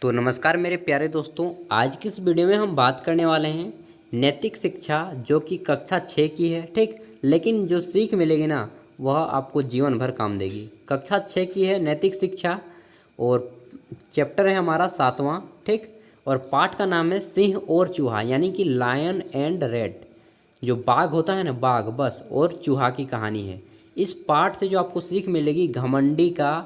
तो नमस्कार मेरे प्यारे दोस्तों, आज की इस वीडियो में हम बात करने वाले हैं नैतिक शिक्षा जो कि कक्षा 6 की है। ठीक, लेकिन जो सीख मिलेगी ना वह आपको जीवन भर काम देगी। कक्षा 6 की है नैतिक शिक्षा और चैप्टर है हमारा 7वां। ठीक, और पाठ का नाम है सिंह और चूहा, यानी कि लायन एंड रेड। जो बाघ होता है ना, बाघ बस, और चूहा की कहानी है। इस पाठ से जो आपको सीख मिलेगी घमंडी का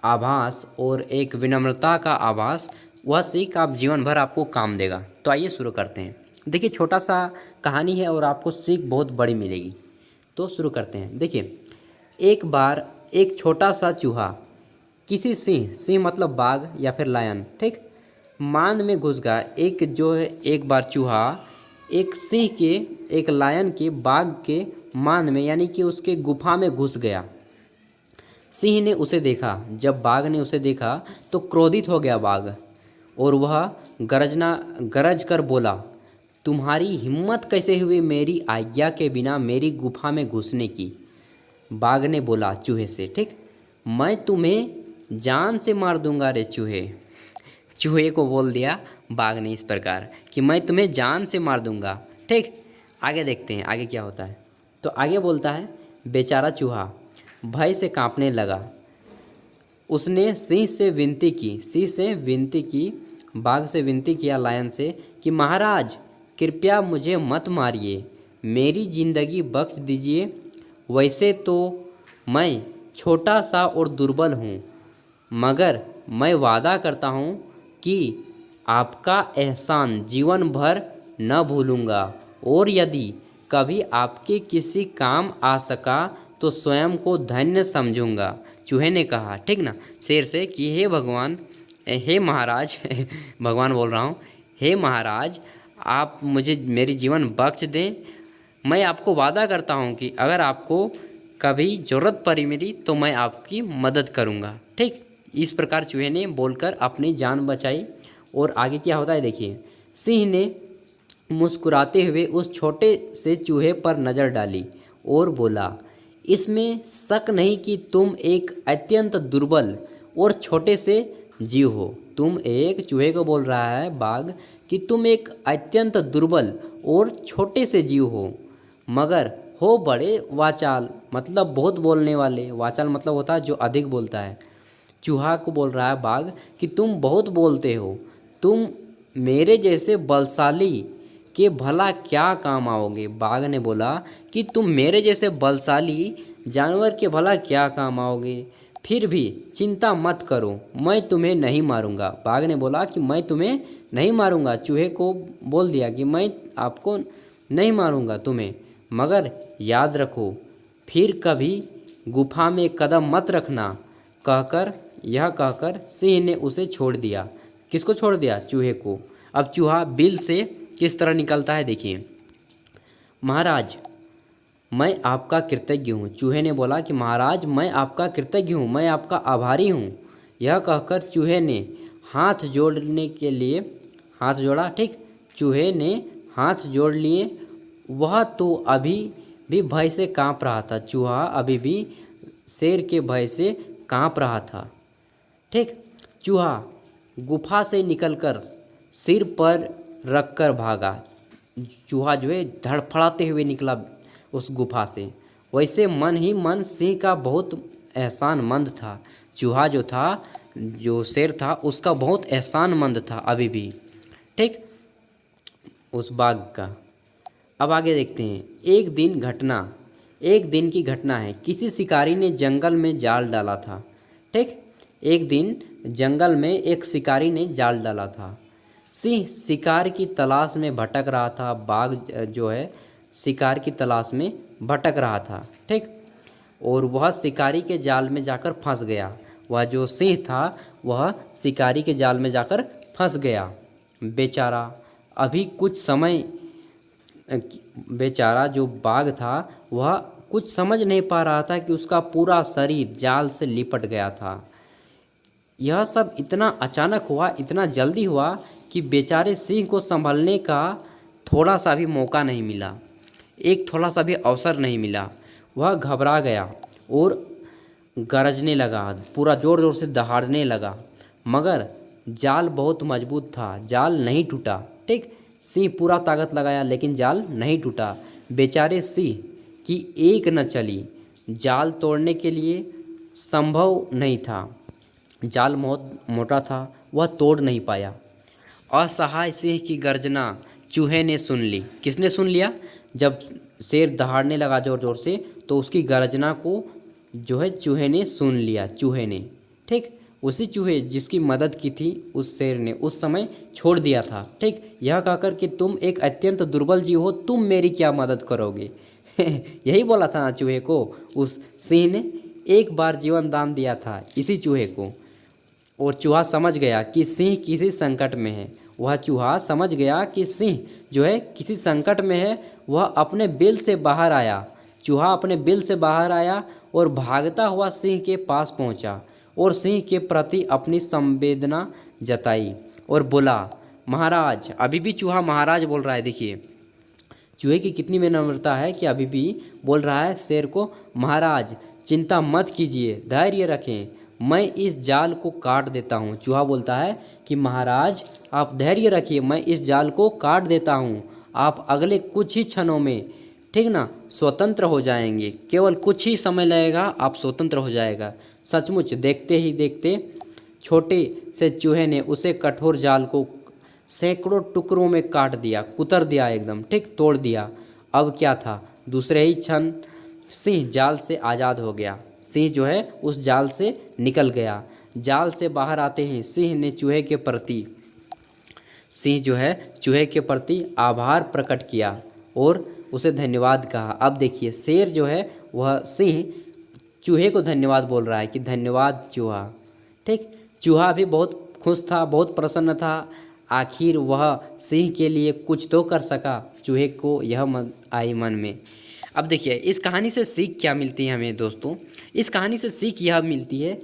आभास और एक विनम्रता का आभास, वह सीख आप जीवन भर आपको काम देगा। तो आइए शुरू करते हैं। देखिए, छोटा सा कहानी है और आपको सीख बहुत बड़ी मिलेगी। तो शुरू करते हैं। देखिए, एक बार एक छोटा सा चूहा किसी सिंह, सिंह मतलब बाघ या फिर लायन, ठीक, मांद में घुस गया। एक बार चूहा एक सिंह के, एक लायन के, बाघ के मांद में, यानी कि उसके गुफा में घुस गया। सिंह ने उसे देखा। जब बाघ ने उसे देखा तो क्रोधित हो गया बाघ, और वह गरज कर बोला, तुम्हारी हिम्मत कैसे हुई मेरी आज्ञा के बिना मेरी गुफा में घुसने की। बाघ ने बोला चूहे से, ठीक, मैं तुम्हें जान से मार दूंगा रे चूहे। चूहे को बोल दिया बाघ ने इस प्रकार कि मैं तुम्हें जान से मार दूंगा। ठीक, आगे देखते हैं आगे क्या होता है। तो आगे बोलता है, बेचारा चूहा भय से कांपने लगा। उसने सिंह से विनती की, बाघ से विनती किया, लायन से, कि महाराज कृपया मुझे मत मारिए, मेरी ज़िंदगी बख्श दीजिए। वैसे तो मैं छोटा सा और दुर्बल हूँ, मगर मैं वादा करता हूँ कि आपका एहसान जीवन भर न भूलूँगा, और यदि कभी आपके किसी काम आ सका तो स्वयं को धन्य समझूंगा। चूहे ने कहा, ठीक ना, शेर से, कि हे भगवान, हे महाराज भगवान बोल रहा हूँ, हे महाराज आप मुझे मेरी जीवन बख्श दें। मैं आपको वादा करता हूँ कि अगर आपको कभी ज़रूरत पड़ी मेरी तो मैं आपकी मदद करूँगा। ठीक, इस प्रकार चूहे ने बोलकर अपनी जान बचाई। और आगे क्या होता है देखिए, सिंह ने मुस्कुराते हुए उस छोटे से चूहे पर नज़र डाली और बोला, इसमें शक नहीं कि तुम एक अत्यंत दुर्बल और छोटे से जीव हो। तुम एक, चूहे को बोल रहा है बाघ, कि तुम एक अत्यंत दुर्बल और छोटे से जीव हो, मगर हो बड़े वाचाल, मतलब बहुत बोलने वाले। वाचाल मतलब होता है जो अधिक बोलता है। चूहा को बोल रहा है बाघ कि तुम बहुत बोलते हो, तुम मेरे जैसे बलशाली के भला क्या काम आओगे। बाघ ने बोला कि तुम मेरे जैसे बलशाली जानवर के भला क्या काम आओगे। फिर भी चिंता मत करो, मैं तुम्हें नहीं मारूंगा। बाघ ने बोला कि मैं तुम्हें नहीं मारूंगा। चूहे को बोल दिया कि मैं आपको नहीं मारूंगा तुम्हें, मगर याद रखो फिर कभी गुफा में कदम मत रखना। कहकर सिंह ने उसे छोड़ दिया। किसको छोड़ दिया? चूहे को। अब चूहा बिल से किस तरह निकलता है देखिए, महाराज मैं आपका कृतज्ञ हूँ। चूहे ने बोला कि महाराज मैं आपका कृतज्ञ हूँ, मैं आपका आभारी हूँ। यह कहकर चूहे ने हाथ जोड़ने के लिए हाथ जोड़ा। ठीक, चूहे ने हाथ जोड़ लिए। वह तो अभी भी भय से काँप रहा था। चूहा अभी भी शेर के भय से काँप रहा था। ठीक, चूहा गुफा से निकलकर सिर पर रखकर भागा। चूहा जो है धड़फड़ाते हुए निकला उस गुफा से। वैसे मन ही मन सिंह का बहुत एहसानमंद था। चूहा जो था, जो शेर था, उसका बहुत एहसानमंद था अभी भी। ठीक, उस बाघ का। अब आगे देखते हैं। एक दिन की घटना है। किसी शिकारी ने जंगल में जाल डाला था। ठीक, एक दिन जंगल में एक शिकारी ने जाल डाला था। सिंह शिकार की तलाश में भटक रहा था। बाघ जो है शिकार की तलाश में भटक रहा था। ठीक, और वह शिकारी के जाल में जाकर फंस गया। वह जो सिंह था वह शिकारी के जाल में जाकर फंस गया। बेचारा अभी कुछ समय बेचारा जो बाघ था वह कुछ समझ नहीं पा रहा था कि उसका पूरा शरीर जाल से लिपट गया था। यह सब इतना अचानक हुआ, इतना जल्दी हुआ कि बेचारे सिंह को संभलने का थोड़ा सा भी मौका नहीं मिला, एक थोड़ा सा भी अवसर नहीं मिला। वह घबरा गया और गरजने लगा, पूरा ज़ोर ज़ोर से दहाड़ने लगा, मगर जाल बहुत मजबूत था, जाल नहीं टूटा। ठीक, सिंह पूरा ताकत लगाया लेकिन जाल नहीं टूटा। बेचारे सिंह की एक न चली, जाल तोड़ने के लिए संभव नहीं था। जाल बहुत मोटा था, वह तोड़ नहीं पाया। असहाय सिंह की गर्जना चूहे ने सुन ली। किसने सुन लिया? जब शेर दहाड़ने लगा ज़ोर ज़ोर से तो उसकी गर्जना को जो है चूहे ने सुन लिया। चूहे ने, ठीक, उसी चूहे जिसकी मदद की थी उस शेर ने उस समय छोड़ दिया था। ठीक, यह कहकर कि तुम एक अत्यंत दुर्बल जीव हो, तुम मेरी क्या मदद करोगे। यही बोला था ना चूहे को उस सिंह ने। एक बार जीवन दान दिया था इसी चूहे को, और चूहा समझ गया कि सिंह किसी संकट में है। वह चूहा समझ गया कि सिंह जो है किसी संकट में है। वह अपने बिल से बाहर आया। चूहा अपने बिल से बाहर आया और भागता हुआ सिंह के पास पहुंचा और सिंह के प्रति अपनी संवेदना जताई और बोला, महाराज। अभी भी चूहा महाराज बोल रहा है। देखिए चूहे की कितनी विनम्रता है कि अभी भी बोल रहा है शेर को, महाराज चिंता मत कीजिए, धैर्य रखें, मैं इस जाल को काट देता हूँ। चूहा बोलता है कि महाराज आप धैर्य रखिए, मैं इस जाल को काट देता हूँ। आप अगले कुछ ही क्षणों में, ठीक ना, स्वतंत्र हो जाएंगे। केवल कुछ ही समय लगेगा, आप स्वतंत्र हो जाएगा। सचमुच देखते ही देखते छोटे से चूहे ने उसे कठोर जाल को सैकड़ों टुकड़ों में काट दिया, कुतर दिया एकदम, ठीक, तोड़ दिया। अब क्या था, दूसरे ही क्षण सिंह जाल से आज़ाद हो गया। सिंह जो है उस जाल से निकल गया। जाल से बाहर आते ही सिंह ने चूहे के प्रति आभार प्रकट किया और उसे धन्यवाद कहा। अब देखिए शेर जो है वह सिंह चूहे को धन्यवाद बोल रहा है कि धन्यवाद चूहा। ठीक, चूहा भी बहुत खुश था, बहुत प्रसन्न था। आखिर वह सिंह के लिए कुछ तो कर सका। चूहे को यह आई मन में। अब देखिए इस कहानी से सीख क्या मिलती है हमें दोस्तों। इस कहानी से सीख यह मिलती है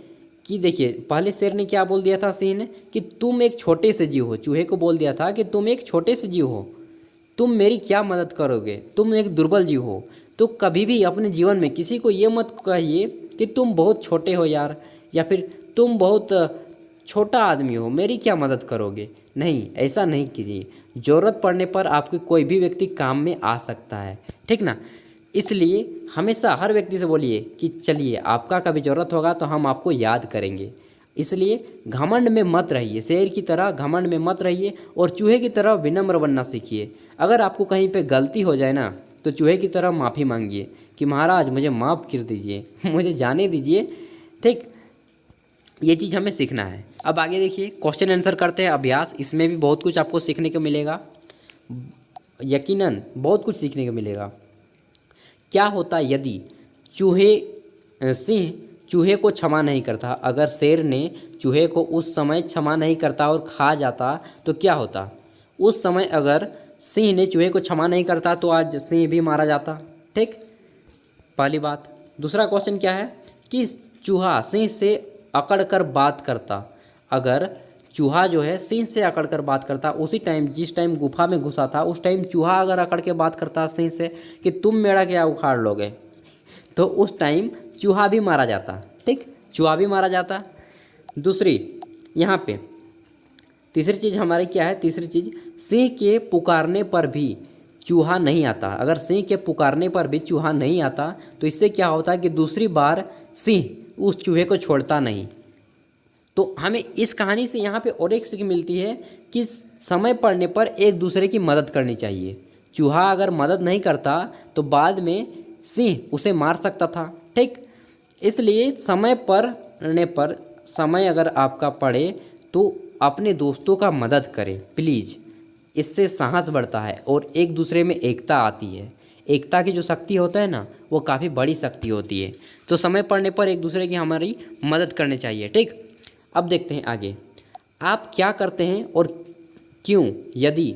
कि देखिए पहले शेर ने क्या बोल दिया था सिंह ने कि तुम एक छोटे से जीव हो। चूहे को बोल दिया था कि तुम एक छोटे से जीव हो, तुम मेरी क्या मदद करोगे, तुम एक दुर्बल जीव हो। तो कभी भी अपने जीवन में किसी को ये मत कहिए कि तुम बहुत छोटे हो यार, या फिर तुम बहुत छोटा आदमी हो, मेरी क्या मदद करोगे। नहीं, ऐसा नहीं कीजिए। ज़रूरत पड़ने पर आपके कोई भी व्यक्ति काम में आ सकता है, ठीक ना। इसलिए हमेशा हर व्यक्ति से बोलिए कि चलिए आपका कभी ज़रूरत होगा तो हम आपको याद करेंगे। इसलिए घमंड में मत रहिए, शेर की तरह घमंड में मत रहिए और चूहे की तरह विनम्र बनना सीखिए। अगर आपको कहीं पे गलती हो जाए ना तो चूहे की तरह माफ़ी मांगिए कि महाराज मुझे माफ़ कर दीजिए, मुझे जाने दीजिए। ठीक, ये चीज़ हमें सीखना है। अब आगे देखिए क्वेश्चन आंसर करते हैं अभ्यास। इसमें भी बहुत कुछ आपको सीखने को मिलेगा, यकीनन बहुत कुछ सीखने को मिलेगा। क्या होता यदि सिंह चूहे को क्षमा नहीं करता। अगर शेर ने चूहे को उस समय क्षमा नहीं करता और खा जाता तो क्या होता। उस समय अगर सिंह ने चूहे को क्षमा नहीं करता तो आज सिंह भी मारा जाता। ठीक, पहली बात। दूसरा क्वेश्चन क्या है कि चूहा सिंह से अकड़ कर बात करता। अगर चूहा जो है सिंह से अकड़ कर बात करता, उसी टाइम जिस टाइम गुफा में घुसा था उस टाइम चूहा अगर अकड़ के बात करता सिंह से कि तुम मेरा क्या उखाड़ लोगे, तो उस टाइम चूहा भी मारा जाता। ठीक, चूहा भी मारा जाता। दूसरी यहाँ पे तीसरी चीज़ हमारी क्या है, तीसरी चीज़ सिंह के पुकारने पर भी चूहा नहीं आता। अगर सिंह के पुकारने पर भी चूहा नहीं आता तो इससे क्या होता है कि दूसरी बार सिंह उस चूहे को छोड़ता नहीं। तो हमें इस कहानी से यहाँ पे और एक सीख मिलती है कि समय पड़ने पर एक दूसरे की मदद करनी चाहिए। चूहा अगर मदद नहीं करता तो बाद में सिंह उसे मार सकता था। ठीक, इसलिए समय पड़ने पर, समय अगर आपका पड़े तो अपने दोस्तों का मदद करें प्लीज़। इससे साहस बढ़ता है और एक दूसरे में एकता आती है। एकता की जो शक्ति होता है ना वो काफ़ी बड़ी शक्ति होती है। तो समय पड़ने पर एक दूसरे की हमारी मदद करनी चाहिए। ठीक, अब देखते हैं आगे आप क्या करते हैं और क्यों। यदि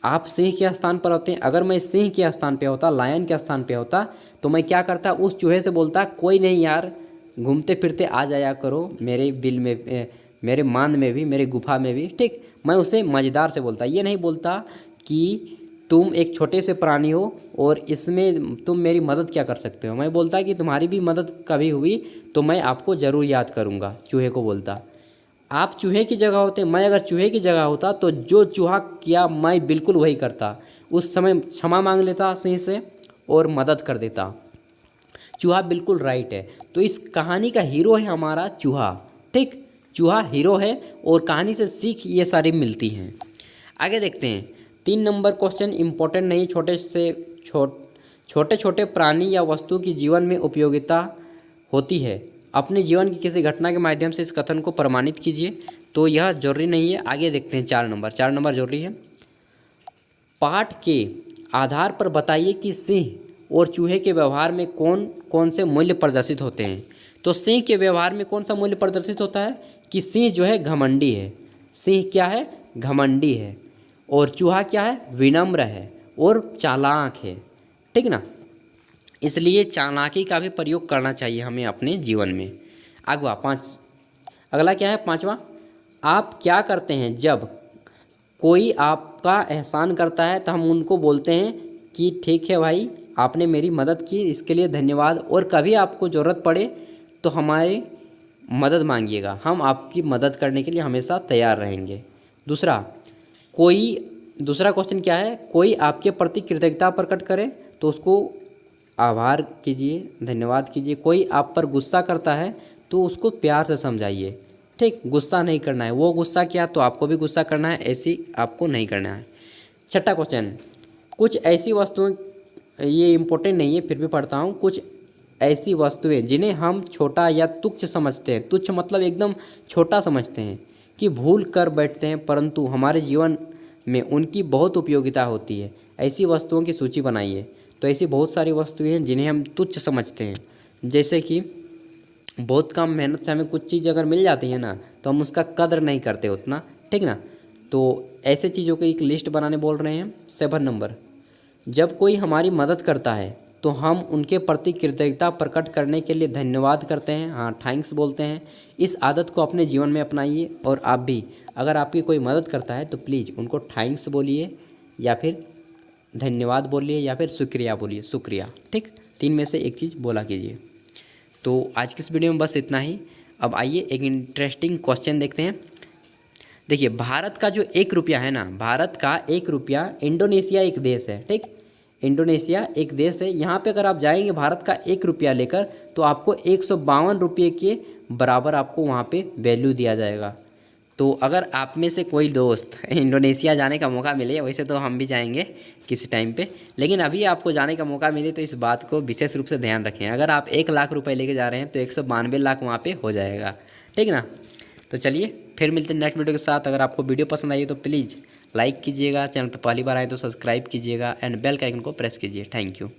आप सिंह के स्थान पर होते हैं, अगर मैं सिंह के स्थान पे होता, लायन के स्थान पे होता, तो मैं क्या करता, उस चूहे से बोलता कोई नहीं यार, घूमते फिरते आ जाया करो मेरे बिल में, मेरे मांद में भी, मेरे गुफा में भी। ठीक, मैं उसे मज़ेदार से बोलता, ये नहीं बोलता कि तुम एक छोटे से प्राणी हो और इसमें तुम मेरी मदद क्या कर सकते हो। मैं बोलता कि तुम्हारी भी मदद कभी हुई तो मैं आपको ज़रूर याद करूँगा, चूहे को बोलता। आप चूहे की जगह होते, मैं अगर चूहे की जगह होता तो जो चूहा किया मैं बिल्कुल वही करता। उस समय क्षमा मांग लेता सिंह से और मदद कर देता। चूहा बिल्कुल राइट है। तो इस कहानी का हीरो है हमारा चूहा, ठीक। चूहा हीरो है और कहानी से सीख ये सारी मिलती हैं। आगे देखते हैं 3 नंबर क्वेश्चन इम्पोर्टेंट नहीं, छोटे छोटे प्राणी या वस्तु की जीवन में उपयोगिता होती है। अपने जीवन की किसी घटना के माध्यम से इस कथन को प्रमाणित कीजिए। तो यह जरूरी नहीं है। आगे देखते हैं 4 नंबर जरूरी है। पाठ के आधार पर बताइए कि सिंह और चूहे के व्यवहार में कौन कौन से मूल्य प्रदर्शित होते हैं। तो सिंह के व्यवहार में कौन सा मूल्य प्रदर्शित होता है कि सिंह जो है घमंडी है। सिंह क्या है? घमंडी है। और चूहा क्या है? विनम्र है और चालाक है, ठीक ना। इसलिए चालाकी का भी प्रयोग करना चाहिए हमें अपने जीवन में। अगला क्या है 5वां, आप क्या करते हैं जब कोई आपका एहसान करता है? तो हम उनको बोलते हैं कि ठीक है भाई, आपने मेरी मदद की, इसके लिए धन्यवाद, और कभी आपको ज़रूरत पड़े तो हमारी मदद मांगिएगा, हम आपकी मदद करने के लिए हमेशा तैयार रहेंगे। दूसरा क्वेश्चन क्या है? कोई आपके प्रति कृतज्ञता प्रकट करे तो उसको आभार कीजिए, धन्यवाद कीजिए। कोई आप पर गुस्सा करता है तो उसको प्यार से समझाइए, ठीक। गुस्सा नहीं करना है, वो गुस्सा किया तो आपको भी गुस्सा करना है, ऐसी आपको नहीं करना है। 6वां क्वेश्चन, कुछ ऐसी वस्तुएं, ये इम्पोर्टेंट नहीं है फिर भी पढ़ता हूँ। कुछ ऐसी वस्तुएं जिन्हें हम छोटा या तुच्छ समझते हैं, तुच्छ मतलब एकदम छोटा समझते हैं, कि भूल कर बैठते हैं, परंतु हमारे जीवन में उनकी बहुत उपयोगिता होती है। ऐसी वस्तुओं की सूची बनाइए। तो ऐसी बहुत सारी वस्तुएं हैं जिन्हें हम तुच्छ समझते हैं, जैसे कि बहुत कम मेहनत से हमें कुछ चीज़ अगर मिल जाती है ना तो हम उसका कदर नहीं करते उतना, ठीक ना। तो ऐसे चीज़ों की एक लिस्ट बनाने बोल रहे हैं। 7 नंबर, जब कोई हमारी मदद करता है तो हम उनके प्रति कृतज्ञता प्रकट करने के लिए धन्यवाद करते हैं, हाँ थैंक्स बोलते हैं। इस आदत को अपने जीवन में अपनाइए। और आप भी अगर आपकी कोई मदद करता है तो प्लीज़ उनको थैंक्स बोलिए, या फिर धन्यवाद बोलिए, या फिर शुक्रिया बोलिए, शुक्रिया, ठीक। 3 में से एक चीज़ बोला कीजिए। तो आज की इस वीडियो में बस इतना ही। अब आइए एक इंटरेस्टिंग क्वेश्चन देखते हैं। देखिए, भारत का जो 1 रुपया है ना, भारत का 1 रुपया, इंडोनेशिया एक देश है, ठीक। इंडोनेशिया एक देश है। यहाँ पे अगर आप जाएंगे भारत का 1 रुपया लेकर तो आपको 152 रुपये के बराबर आपको वहाँ पे वैल्यू दिया जाएगा। तो अगर आप में से कोई दोस्त इंडोनेशिया जाने का मौका मिले, वैसे तो हम भी जाएंगे किसी टाइम पे, लेकिन अभी आपको जाने का मौका मिले तो इस बात को विशेष रूप से ध्यान रखें। अगर आप 1 लाख रुपए लेके जा रहे हैं तो 192 लाख वहाँ पे हो जाएगा, ठीक ना। तो चलिए फिर मिलते हैं नेक्स्ट वीडियो के साथ। अगर आपको वीडियो पसंद आई तो प्लीज़ लाइक कीजिएगा, चैनल पर पहली बार आए तो सब्सक्राइब कीजिएगा एंड बेल का आइकन को प्रेस कीजिए। Thank you.